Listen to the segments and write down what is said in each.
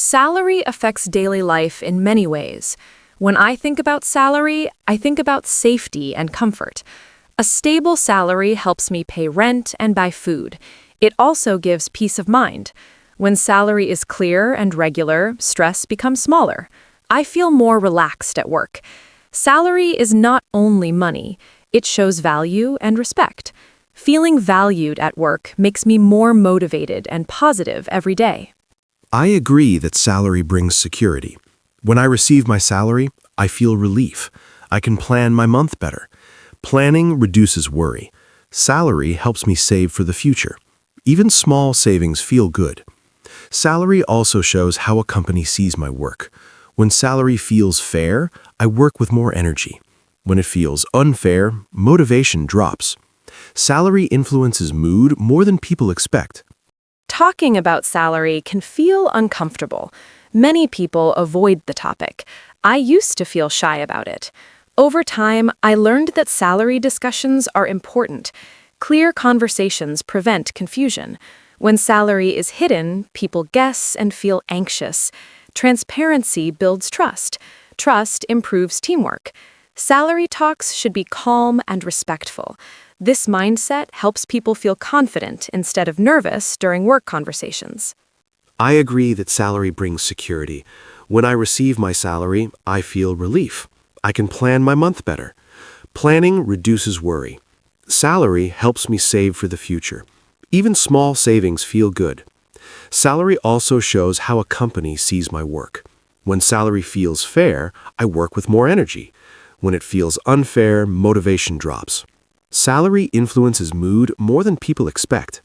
Salary affects daily life in many ways. When I think about salary, I think about safety and comfort. A stable salary helps me pay rent and buy food. It also gives peace of mind. When salary is clear and regular, stress becomes smaller. I feel more relaxed at work. Salary is not only money, it shows value and respect. Feeling valued at work makes me more motivated and positive every day. I agree that salary brings security. When I receive my salary, I feel relief. I can plan my month better. Planning reduces worry. Salary helps me save for the future. Even small savings feel good. Salary also shows how a company sees my work. When salary feels fair, I work with more energy. When it feels unfair, motivation drops. Salary influences mood more than people expect. Talking about salary can feel uncomfortable. Many people avoid the topic. I used to feel shy about it. Over time, I learned that salary discussions are important. Clear conversations prevent confusion. When salary is hidden, people guess and feel anxious. Transparency builds trust. Trust improves teamwork. Salary talks should be calm and respectful. This mindset helps people feel confident instead of nervous during work conversations. I agree that salary brings security. When I receive my salary, I feel relief. I can plan my month better. Planning reduces worry. Salary helps me save for the future. Even small savings feel good. Salary also shows how a company sees my work. When salary feels fair, I work with more energy. When it feels unfair, motivation drops. Salary influences mood more than people expect.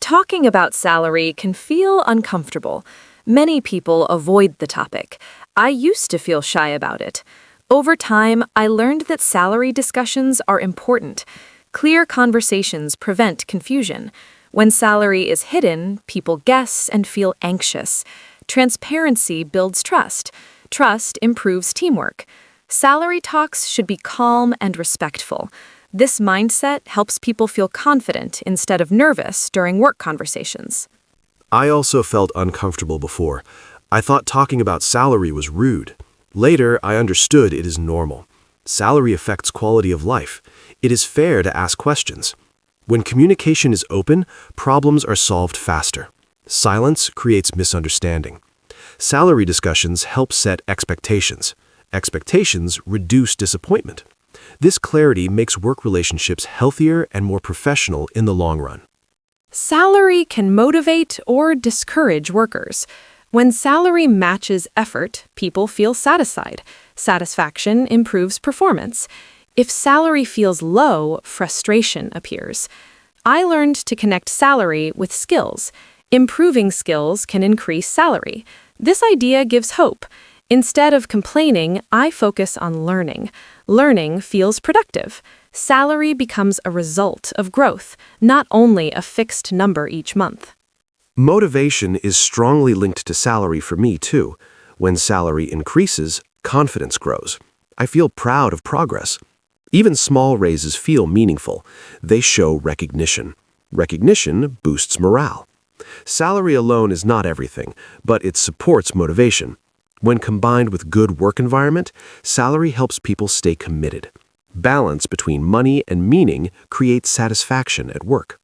Talking about salary can feel uncomfortable. Many people avoid the topic. I used to feel shy about it. Over time, I learned that salary discussions are important. Clear conversations prevent confusion. When salary is hidden, people guess and feel anxious. Transparency builds trust. Trust improves teamwork. Salary talks should be calm and respectful. This mindset helps people feel confident instead of nervous during work conversations. I also felt uncomfortable before. I thought talking about salary was rude. Later, I understood it is normal. Salary affects quality of life. It is fair to ask questions. When communication is open, problems are solved faster. Silence creates misunderstanding. Salary discussions help set expectations. Expectations reduce disappointment. This clarity makes work relationships healthier and more professional in the long run. Salary can motivate or discourage workers. When salary matches effort, people feel satisfied. Satisfaction improves performance. If salary feels low, frustration appears. I learned to connect salary with skills. Improving skills can increase salary. This idea gives hope. Instead of complaining, I focus on learning. Learning feels productive. Salary becomes a result of growth, not only a fixed number each month. Motivation is strongly linked to salary for me, too. When salary increases, confidence grows. I feel proud of progress. Even small raises feel meaningful. They show recognition. Recognition boosts morale. Salary alone is not everything, but it supports motivation. When combined with good work environment, salary helps people stay committed. Balance between money and meaning creates satisfaction at work.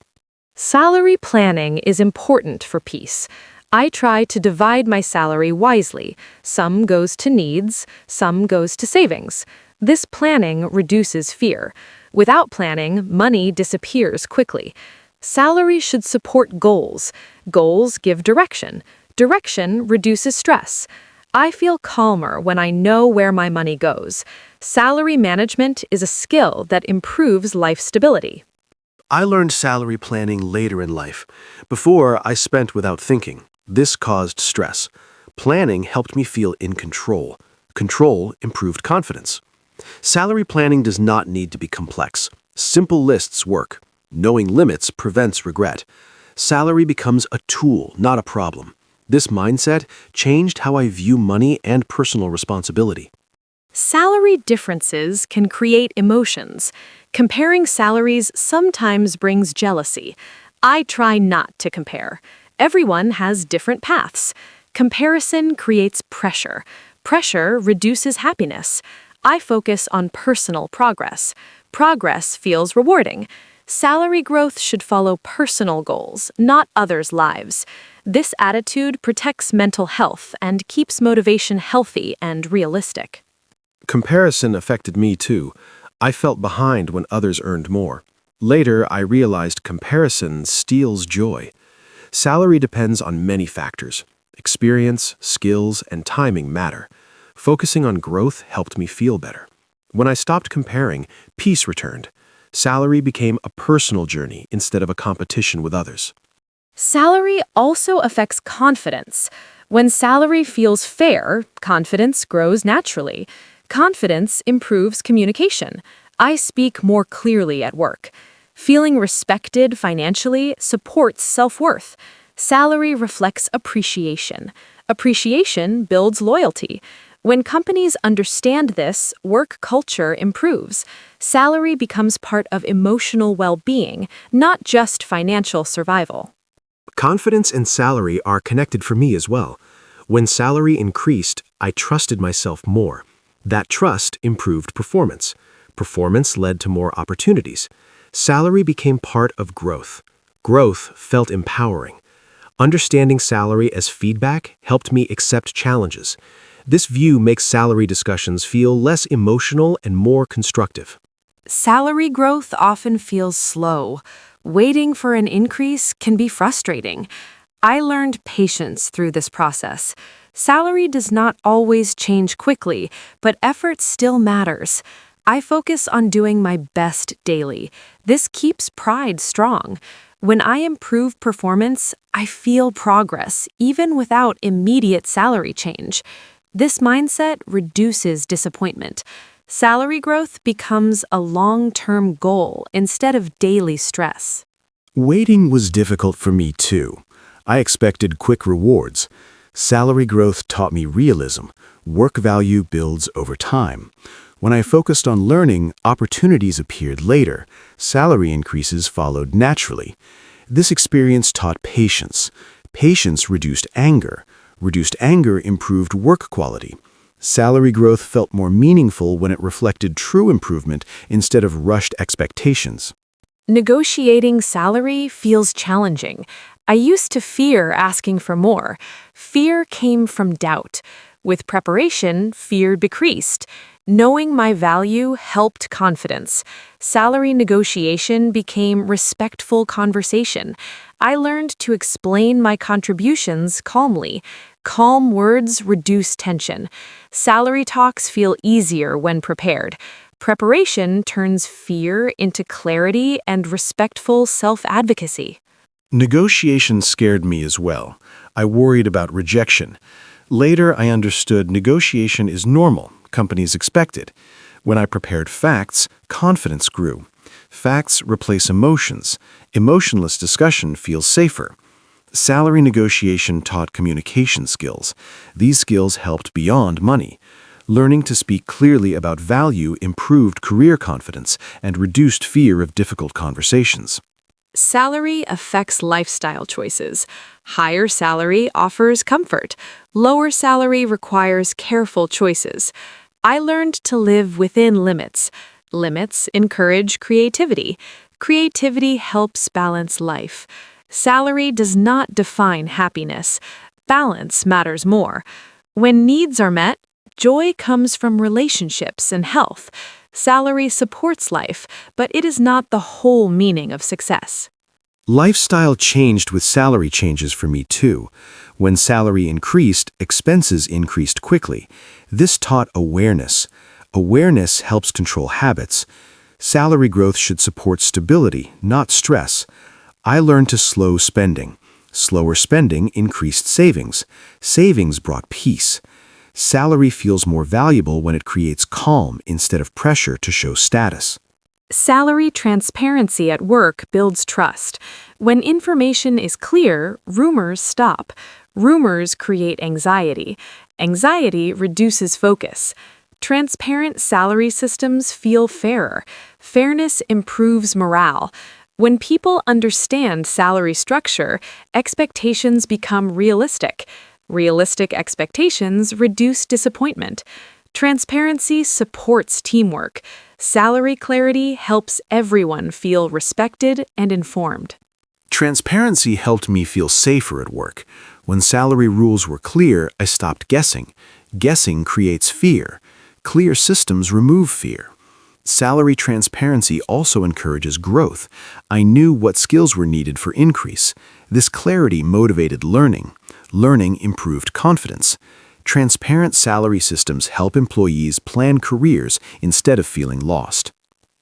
Salary planning is important for peace. I try to divide my salary wisely. Some goes to needs, some goes to savings. This planning reduces fear. Without planning, money disappears quickly. Salary should support goals. Goals give direction. Direction reduces stress. I feel calmer when I know where my money goes. Salary management is a skill that improves life stability. I learned salary planning later in life. Before, I spent without thinking. This caused stress. Planning helped me feel in control. Control improved confidence. Salary planning does not need to be complex. Simple lists work. Knowing limits prevents regret. Salary becomes a tool, not a problem. This mindset changed how I view money and personal responsibility. Salary differences can create emotions. Comparing salaries sometimes brings jealousy. I try not to compare. Everyone has different paths. Comparison creates pressure. Pressure reduces happiness. I focus on personal progress. Progress feels rewarding. Salary growth should follow personal goals, not others' lives. This attitude protects mental health and keeps motivation healthy and realistic. Comparison affected me too. I felt behind when others earned more. Later, I realized comparison steals joy. Salary depends on many factors. Experience, skills, and timing matter. Focusing on growth helped me feel better. When I stopped comparing, peace returned. Salary became a personal journey instead of a competition with others. Salary also affects confidence. When salary feels fair, confidence grows naturally. Confidence improves communication. I speak more clearly at work. Feeling respected financially supports self-worth. Salary reflects appreciation. Appreciation builds loyalty. When companies understand this, work culture improves. Salary becomes part of emotional well-being, not just financial survival. Confidence and salary are connected for me as well. When salary increased, I trusted myself more. That trust improved performance. Performance led to more opportunities. Salary became part of growth. Growth felt empowering. Understanding salary as feedback helped me accept challenges. This view makes salary discussions feel less emotional and more constructive. Salary growth often feels slow. Waiting for an increase can be frustrating. I learned patience through this process. Salary does not always change quickly, but effort still matters. I focus on doing my best daily. This keeps pride strong. When I improve performance, I feel progress, even without immediate salary change. This mindset reduces disappointment. Salary growth becomes a long-term goal instead of daily stress. Waiting was difficult for me too. I expected quick rewards. Salary growth taught me realism. Work value builds over time. When I focused on learning, opportunities appeared later. Salary increases followed naturally. This experience taught patience. Patience reduced anger. Reduced anger improved work quality. Salary growth felt more meaningful when it reflected true improvement instead of rushed expectations. Negotiating salary feels challenging. I used to fear asking for more. Fear came from doubt. With preparation, fear decreased. Knowing my value helped confidence. Salary negotiation became respectful conversation. I learned to explain my contributions calmly. Calm words reduce tension. Salary talks feel easier when prepared. Preparation turns fear into clarity and respectful self-advocacy. Negotiation scared me as well. I worried about rejection. Later, I understood negotiation is normal. Companies expect it. When I prepared facts, confidence grew. Facts replace emotions. Emotionless discussion feels safer. Salary negotiation taught communication skills. These skills helped beyond money. Learning to speak clearly about value improved career confidence and reduced fear of difficult conversations. Salary affects lifestyle choices. Higher salary offers comfort. Lower salary requires careful choices. I learned to live within limits. Limits encourage creativity. Creativity helps balance life. Salary does not define happiness. Balance matters more. When needs are met, joy comes from relationships and health. Salary supports life, but it is not the whole meaning of success. Lifestyle changed with salary changes for me too. When salary increased, expenses increased quickly. This taught awareness. Awareness helps control habits. Salary growth should support stability, not stress. I learned to slow spending. Slower spending increased savings. Savings brought peace. Salary feels more valuable when it creates calm instead of pressure to show status. Salary transparency at work builds trust. When information is clear, rumors stop. Rumors create anxiety. Anxiety reduces focus. Transparent salary systems feel fairer. Fairness improves morale. When people understand salary structure, expectations become realistic. Realistic expectations reduce disappointment. Transparency supports teamwork. Salary clarity helps everyone feel respected and informed. Transparency helped me feel safer at work. When salary rules were clear, I stopped guessing. Guessing creates fear. Clear systems remove fear. Salary transparency also encourages growth. I knew what skills were needed for increase. This clarity motivated learning. Learning improved confidence. Transparent salary systems help employees plan careers instead of feeling lost.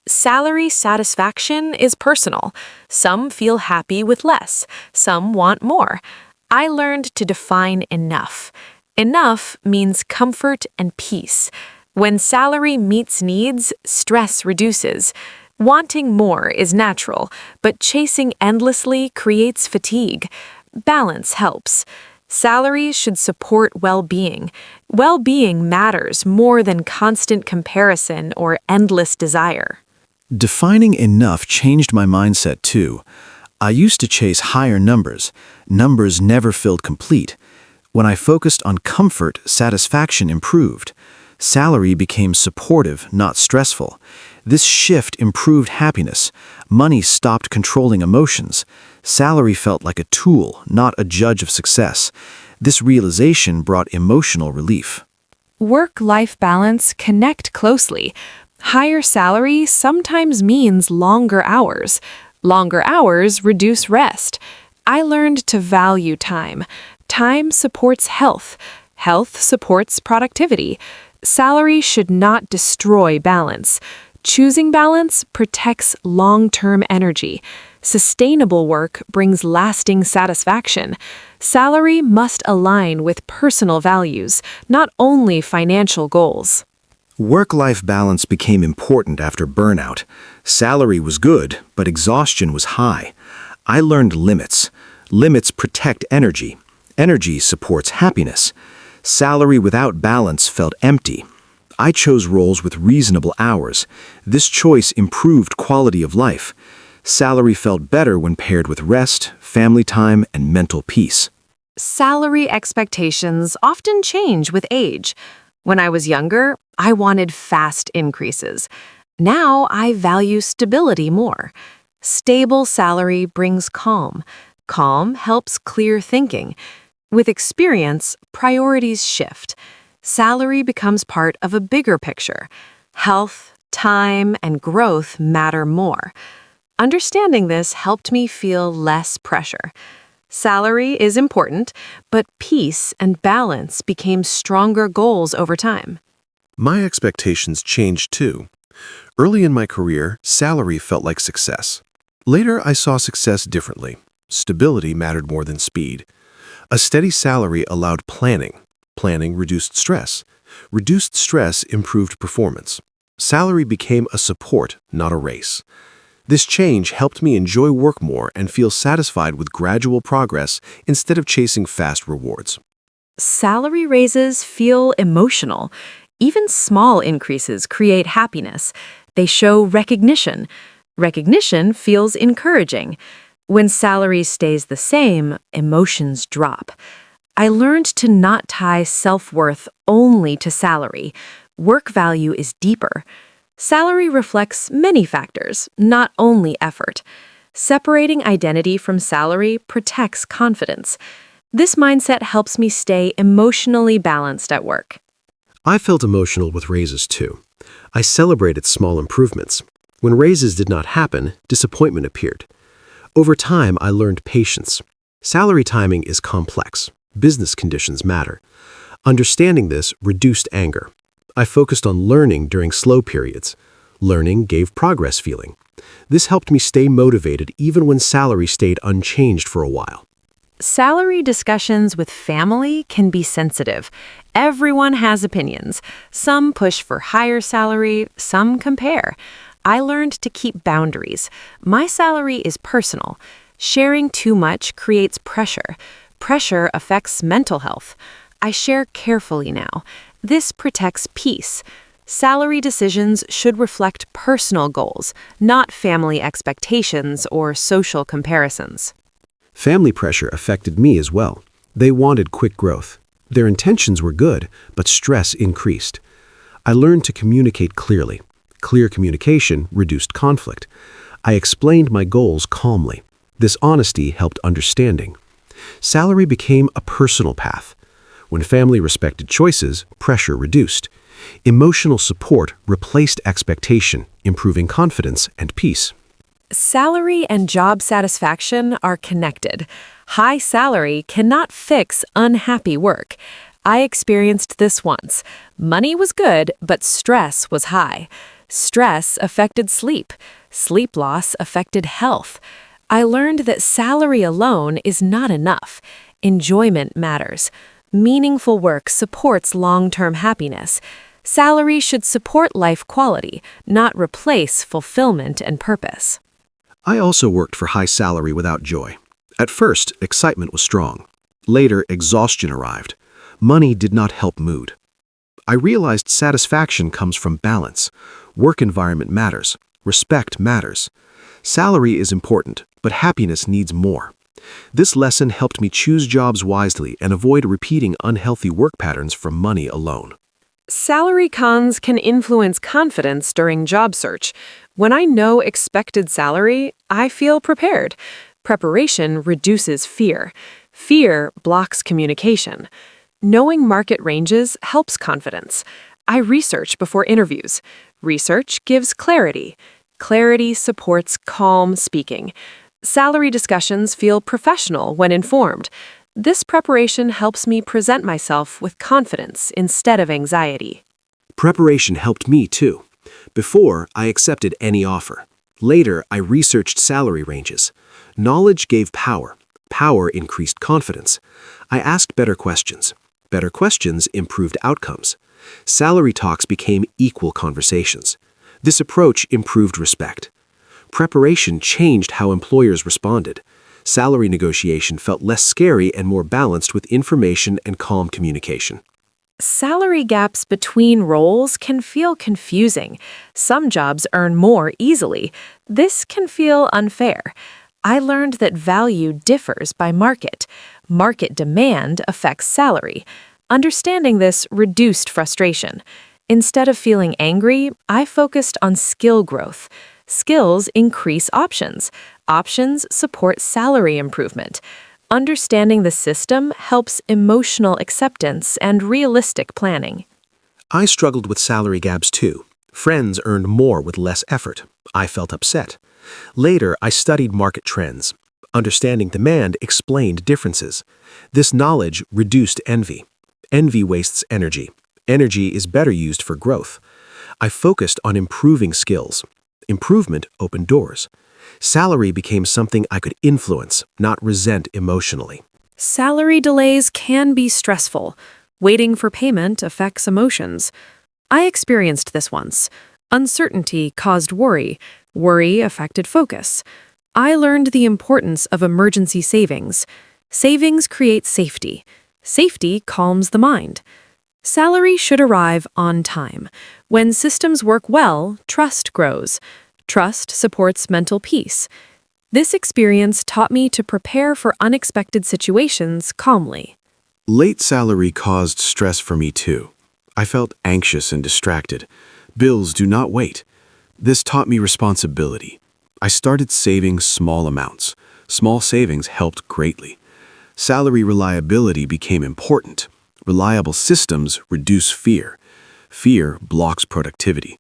Salary satisfaction is personal. Some feel happy with less. Some want more. I learned to define enough. Enough means comfort and peace. When salary meets needs, stress reduces. Wanting more is natural, but chasing endlessly creates fatigue. Balance helps. Salaries should support well-being. Well-being matters more than constant comparison or endless desire. Defining enough changed my mindset too. I used to chase higher numbers. Numbers never felt complete. When I focused on comfort, satisfaction improved. Salary became supportive, not stressful. This shift improved happiness. Money stopped controlling emotions. Salary felt like a tool, not a judge of success. This realization brought emotional relief. Work-life balance connect closely. Higher salary sometimes means longer hours. Longer hours reduce rest. I learned to value time. Time supports health. Health supports productivity. Salary should not destroy balance. Choosing balance protects long-term energy. Sustainable work brings lasting satisfaction. Salary must align with personal values, not only financial goals. Work-life balance became important after burnout. Salary was good, but exhaustion was high. I learned limits. Limits protect energy. Energy supports happiness. Salary without balance felt empty. I chose roles with reasonable hours. This choice improved quality of life. Salary felt better when paired with rest, family time, and mental peace. Salary expectations often change with age. When I was younger, I wanted fast increases. Now I value stability more. Stable salary brings calm. Calm helps clear thinking. With experience, priorities shift. Salary becomes part of a bigger picture. Health, time, and growth matter more. Understanding this helped me feel less pressure. Salary is important, but peace and balance became stronger goals over time. My expectations changed too. Early in my career, salary felt like success. Later, I saw success differently. Stability mattered more than speed. A steady salary allowed planning. Planning reduced stress. Reduced stress improved performance. Salary became a support, not a race. This change helped me enjoy work more and feel satisfied with gradual progress instead of chasing fast rewards. Salary raises feel emotional. Even small increases create happiness. They show recognition. Recognition feels encouraging. When salary stays the same, emotions drop. I learned to not tie self-worth only to salary. Work value is deeper. Salary reflects many factors, not only effort. Separating identity from salary protects confidence. This mindset helps me stay emotionally balanced at work. I felt emotional with raises too. I celebrated small improvements. When raises did not happen, disappointment appeared. Over time, I learned patience. Salary timing is complex. Business conditions matter. Understanding this reduced anger. I focused on learning during slow periods. Learning gave progress feeling. This helped me stay motivated even when salary stayed unchanged for a while. Salary discussions with family can be sensitive. Everyone has opinions. Some push for higher salary, some compare. I learned to keep boundaries. My salary is personal. Sharing too much creates pressure. Pressure affects mental health. I share carefully now. This protects peace. Salary decisions should reflect personal goals, not family expectations or social comparisons. Family pressure affected me as well. They wanted quick growth. Their intentions were good, but stress increased. I learned to communicate clearly. Clear communication reduced conflict. I explained my goals calmly. This honesty helped understanding. Salary became a personal path. When family respected choices, pressure reduced. Emotional support replaced expectation, improving confidence and peace. Salary and job satisfaction are connected. High salary cannot fix unhappy work. I experienced this once. Money was good, but stress was high. Stress affected sleep. Sleep loss affected health. I learned that salary alone is not enough. Enjoyment matters. Meaningful work supports long-term happiness. Salary should support life quality, not replace fulfillment and purpose. I also worked for high salary without joy. At first, excitement was strong. Later, exhaustion arrived. Money did not help mood. I realized satisfaction comes from balance. Work environment matters. Respect matters. Salary is important, but happiness needs more. This lesson helped me choose jobs wisely and avoid repeating unhealthy work patterns from money alone. Salary cons can influence confidence during job search. When I know expected salary, I feel prepared. Preparation reduces fear. Fear blocks communication. Knowing market ranges helps confidence. I research before interviews. Research gives clarity. Clarity supports calm speaking. Salary discussions feel professional when informed. This preparation helps me present myself with confidence instead of anxiety. Preparation helped me too. Before, I accepted any offer. Later, I researched salary ranges. Knowledge gave power. Power increased confidence. I asked better questions. Better questions improved outcomes. Salary talks became equal conversations. This approach improved respect. Preparation changed how employers responded. Salary negotiation felt less scary and more balanced with information and calm communication. Salary gaps between roles can feel confusing. Some jobs earn more easily. This can feel unfair. I learned that value differs by market. Market demand affects salary. Understanding this reduced frustration. Instead of feeling angry, I focused on skill growth. Skills increase options. Options support salary improvement. Understanding the system helps emotional acceptance and realistic planning. I struggled with salary gaps too. Friends earned more with less effort. I felt upset. Later, I studied market trends. Understanding demand explained differences. This knowledge reduced envy. Envy wastes energy. Energy is better used for growth. I focused on improving skills. Improvement opened doors. Salary became something I could influence, not resent emotionally. Salary delays can be stressful. Waiting for payment affects emotions. I experienced this once. Uncertainty caused worry. Worry affected focus. I learned the importance of emergency savings. Savings create safety. Safety calms the mind. Salary should arrive on time. When systems work well, trust grows. Trust supports mental peace. This experience taught me to prepare for unexpected situations calmly. Late salary caused stress for me too. I felt anxious and distracted. Bills do not wait. This taught me responsibility. I started saving small amounts. Small savings helped greatly. Salary reliability became important. Reliable systems reduce fear. Fear blocks productivity.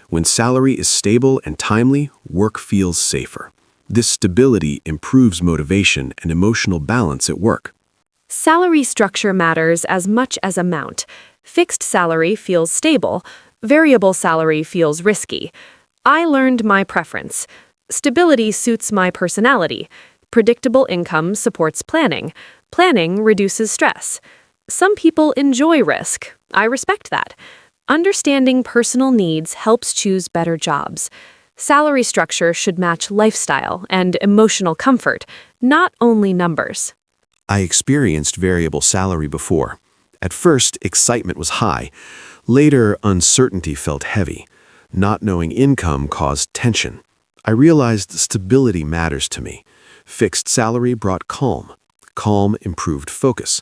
When salary is stable and timely, work feels safer. This stability improves motivation and emotional balance at work. Salary structure matters as much as amount. Fixed salary feels stable. Variable salary feels risky. I learned my preference. Stability suits my personality. Predictable income supports planning. Planning reduces stress. Some people enjoy risk. I respect that. Understanding personal needs helps choose better jobs. Salary structure should match lifestyle and emotional comfort, not only numbers. I experienced variable salary before. At first, excitement was high. Later, uncertainty felt heavy. Not knowing income caused tension. I realized stability matters to me. Fixed salary brought calm. Calm improved focus.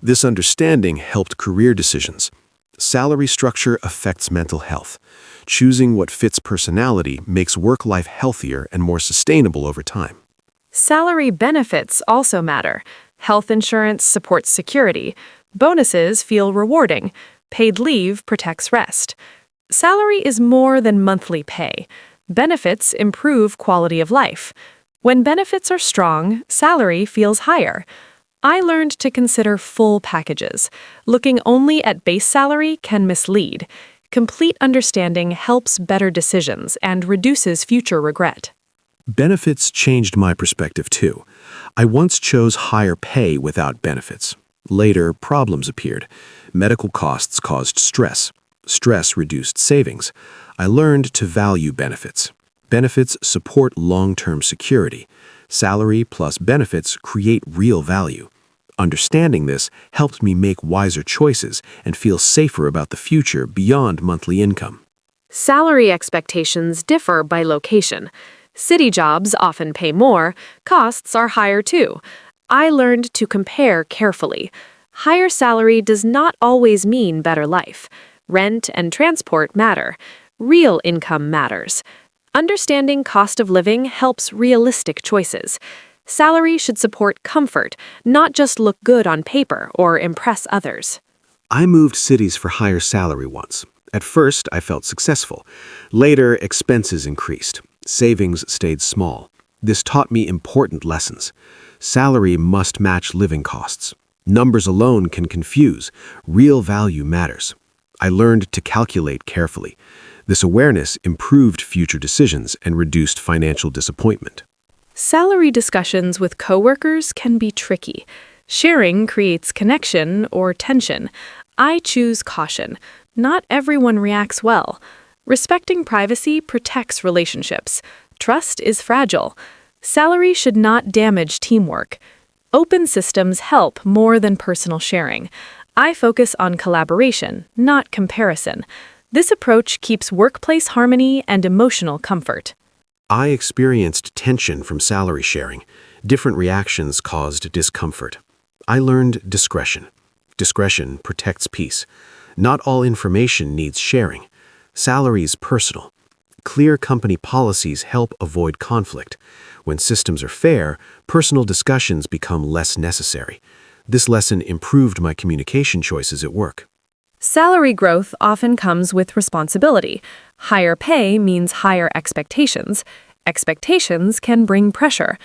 This understanding helped career decisions. Salary structure affects mental health. Choosing what fits personality makes work life healthier and more sustainable over time. Salary benefits also matter. Health insurance supports security. Bonuses feel rewarding. Paid leave protects rest. Salary is more than monthly pay. Benefits improve quality of life. When benefits are strong, salary feels higher. I learned to consider full packages. Looking only at base salary can mislead. Complete understanding helps better decisions and reduces future regret. Benefits changed my perspective too. I once chose higher pay without benefits. Later, problems appeared. Medical costs caused stress. Stress reduced savings. I learned to value benefits. Benefits support long-term security. Salary plus benefits create real value. Understanding this helped me make wiser choices and feel safer about the future beyond monthly income. Salary expectations differ by location. City jobs often pay more, costs are higher too. I learned to compare carefully. Higher salary does not always mean better life. Rent and transport matter. Real income matters. Understanding cost of living helps realistic choices. Salary should support comfort, not just look good on paper or impress others. I moved cities for higher salary once. At first, I felt successful. Later, expenses increased. Savings stayed small. This taught me important lessons. Salary must match living costs. Numbers alone can confuse. Real value matters. I learned to calculate carefully. This awareness improved future decisions and reduced financial disappointment. Salary discussions with coworkers can be tricky. Sharing creates connection or tension. I choose caution. Not everyone reacts well. Respecting privacy protects relationships. Trust is fragile. Salary should not damage teamwork. Open systems help more than personal sharing. I focus on collaboration, not comparison. This approach keeps workplace harmony and emotional comfort. I experienced tension from salary sharing. Different reactions caused discomfort. I learned discretion. Discretion protects peace. Not all information needs sharing. Salary is personal. Clear company policies help avoid conflict. When systems are fair, personal discussions become less necessary. This lesson improved my communication choices at work. Salary growth often comes with responsibility. Higher pay means higher expectations. Expectations can bring pressure.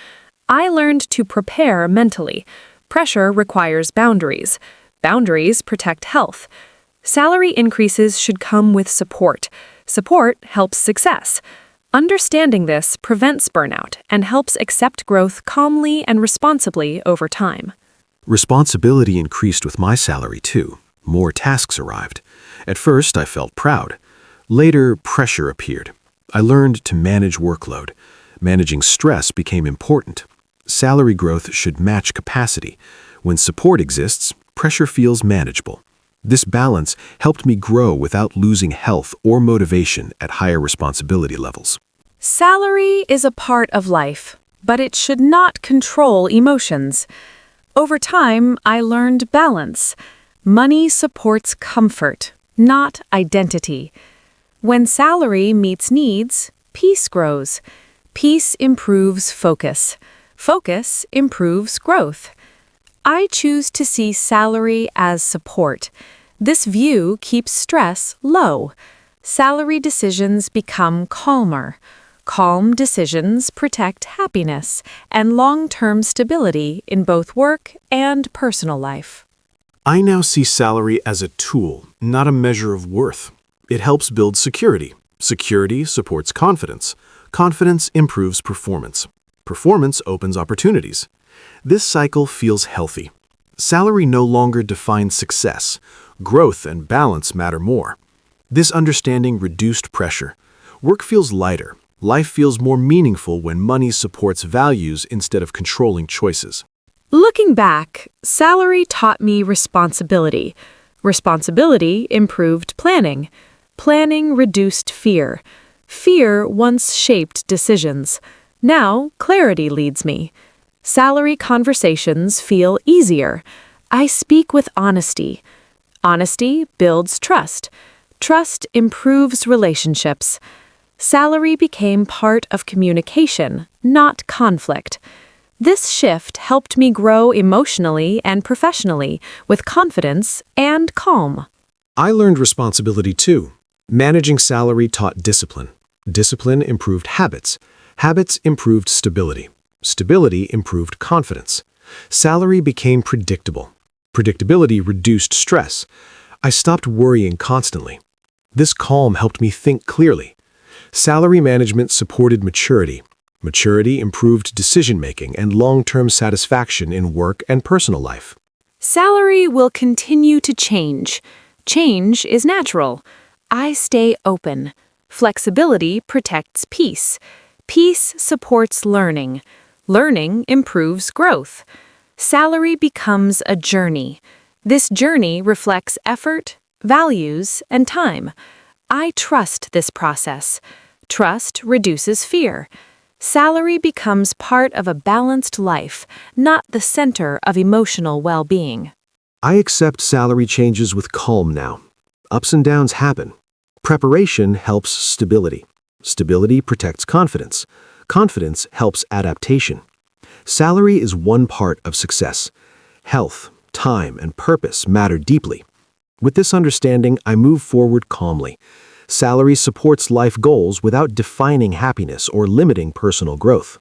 I learned to prepare mentally. Pressure requires boundaries. Boundaries protect health. Salary increases should come with support. Support helps success. Understanding this prevents burnout and helps accept growth calmly and responsibly over time. Responsibility increased with my salary too. More tasks arrived. At first, I felt proud. Later, pressure appeared. I learned to manage workload. Managing stress became important. Salary growth should match capacity. When support exists, pressure feels manageable. This balance helped me grow without losing health or motivation at higher responsibility levels. Salary is a part of life, but it should not control emotions. Over time, I learned balance. Money supports comfort, not identity. When salary meets needs, peace grows. Peace improves focus. Focus improves growth. I choose to see salary as support. This view keeps stress low. Salary decisions become calmer. Calm decisions protect happiness and long-term stability in both work and personal life. I now see salary as a tool, not a measure of worth. It helps build security. Security supports confidence. Confidence improves performance. Performance opens opportunities. This cycle feels healthy. Salary no longer defines success. Growth and balance matter more. This understanding reduced pressure. Work feels lighter. Life feels more meaningful when money supports values instead of controlling choices. Looking back, salary taught me responsibility. Responsibility improved planning. Planning reduced fear. Fear once shaped decisions. Now, clarity leads me. Salary conversations feel easier. I speak with honesty. Honesty builds trust. Trust improves relationships. Salary became part of communication, not conflict. This shift helped me grow emotionally and professionally with confidence and calm. I learned responsibility too. Managing salary taught discipline. Discipline improved habits. Habits improved stability. Stability improved confidence. Salary became predictable. Predictability reduced stress. I stopped worrying constantly. This calm helped me think clearly. Salary management supported maturity. Maturity improved decision-making and long-term satisfaction in work and personal life. Salary will continue to change. Change is natural. I stay open. Flexibility protects peace. Peace supports learning. Learning improves growth. Salary becomes a journey. This journey reflects effort, values, and time. I trust this process. Trust reduces fear. Salary becomes part of a balanced life, not the center of emotional well-being. I accept salary changes with calm now. Ups and downs happen. Preparation helps stability. Stability protects confidence. Confidence helps adaptation. Salary is one part of success. Health, time, and purpose matter deeply. With this understanding, I move forward calmly. Salary supports life goals without defining happiness or limiting personal growth.